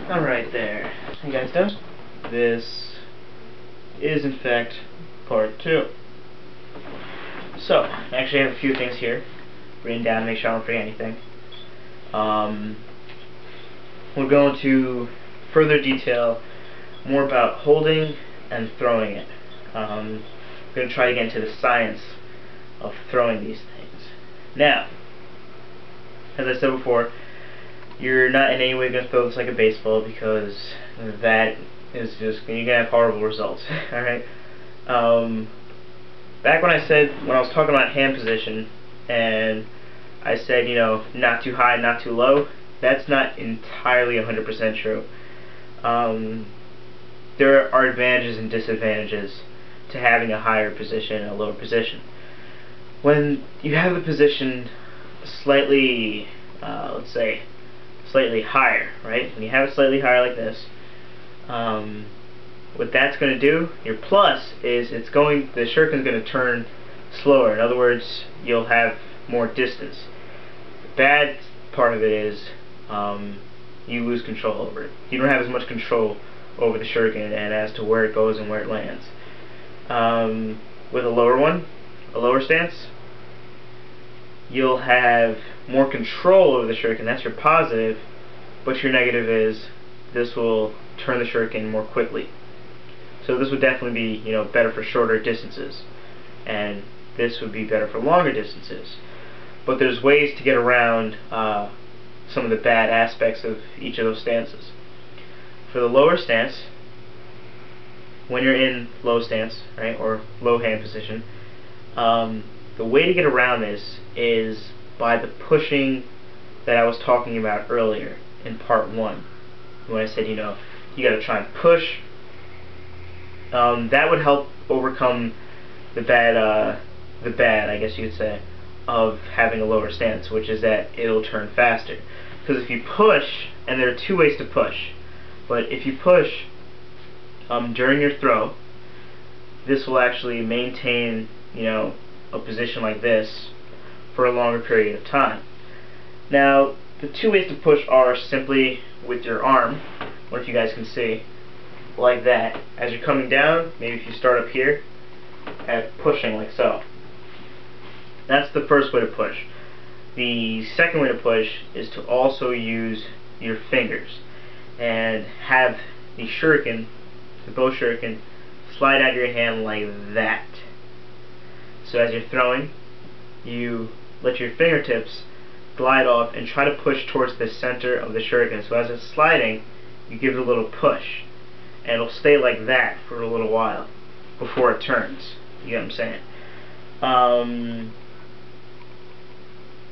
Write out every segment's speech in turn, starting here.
Alright there. How you guys doing? This is in fact part 2. So, actually I have a few things here written down to make sure I don't forget anything. We're going to further detail more about holding and throwing it. We're going to try to get into the science of throwing these things. Now, as I said before, you're not in any way going to throw this like a baseball, because that is just, you're going to have horrible results. Alright? Back when I was talking about hand position, and I said, you know, not too high, not too low, that's not entirely 100% true. There are advantages and disadvantages to having a higher position and a lower position. When you have the position slightly, let's say, slightly higher, right? When you have it slightly higher like this, what that's going to do, your plus is the shuriken's going to turn slower. In other words, you'll have more distance. The bad part of it is you lose control over it. You don't have as much control over the shuriken and as to where it goes and where it lands. With a lower stance, you'll have more control over the shuriken. That's your positive, but your negative is this will turn the shuriken more quickly. So this would definitely be, you know, better for shorter distances, and this would be better for longer distances. But there's ways to get around some of the bad aspects of each of those stances. For the lower stance, when you're in low stance, right, or low hand position, the way to get around this is by the pushing that I was talking about earlier in part 1, when I said, you know, you got to try and push. That would help overcome the bad, I guess you could say, of having a lower stance, which is that it'll turn faster. Because if you push, and there are two ways to push, but if you push during your throw, this will actually maintain, you know, a position like this for a longer period of time. Now, the two ways to push are simply with your arm, or if you guys can see, like that. As you're coming down, maybe if you start up here, and pushing like so. That's the first way to push. The second way to push is to also use your fingers and have the shuriken, the bow shuriken, slide out of your hand like that. So as you're throwing, you let your fingertips glide off and try to push towards the center of the shuriken. So as it's sliding, you give it a little push, and it'll stay like that for a little while before it turns. You get what I'm saying?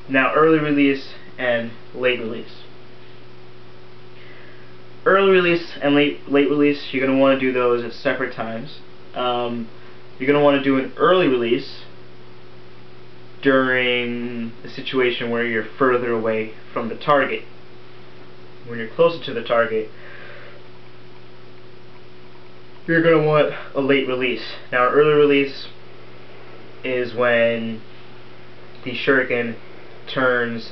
Now, early release and late release. Early release and late release, you're going to want to do those at separate times. You're going to want to do an early release during a situation where you're further away from the target. When you're closer to the target, you're going to want a late release. Now, an early release is when the shuriken turns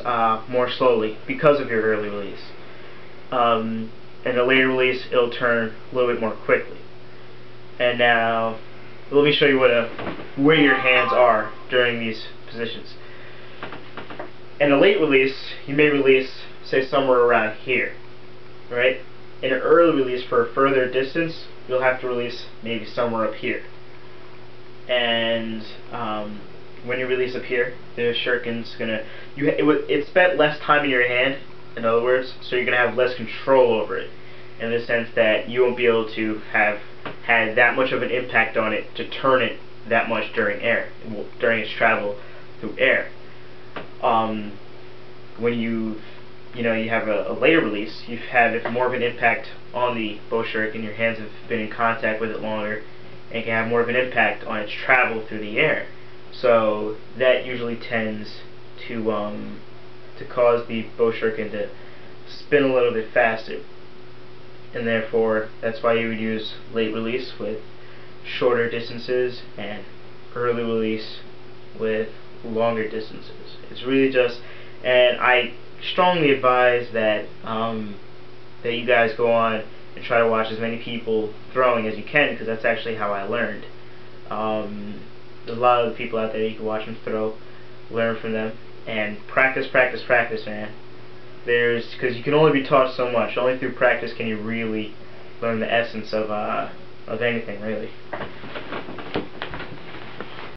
more slowly because of your early release. And a later release, it'll turn a little bit more quickly. And now, let me show you where your hands are during these positions. In a late release, you may release, say, somewhere around here, right? In an early release for a further distance, you'll have to release maybe somewhere up here. And when you release up here, the shuriken's gonna, it spent less time in your hand, in other words, so you're gonna have less control over it, in the sense that you won't be able to have had that much of an impact on it to turn it that much during its travel through air. When you have a later release, you've had more of an impact on the bow shuriken. Your hands have been in contact with it longer, and it can have more of an impact on its travel through the air. So that usually tends to cause the bow shuriken to spin a little bit faster, and therefore that's why you would use late release with shorter distances and early release with longer distances. It's really just, and I strongly advise that that you guys go on and try to watch as many people throwing as you can, because that's actually how I learned. There's a lot of people out there you can watch them throw, learn from them, and practice, practice, practice, man. Because you can only be taught so much. Only through practice can you really learn the essence of anything, really.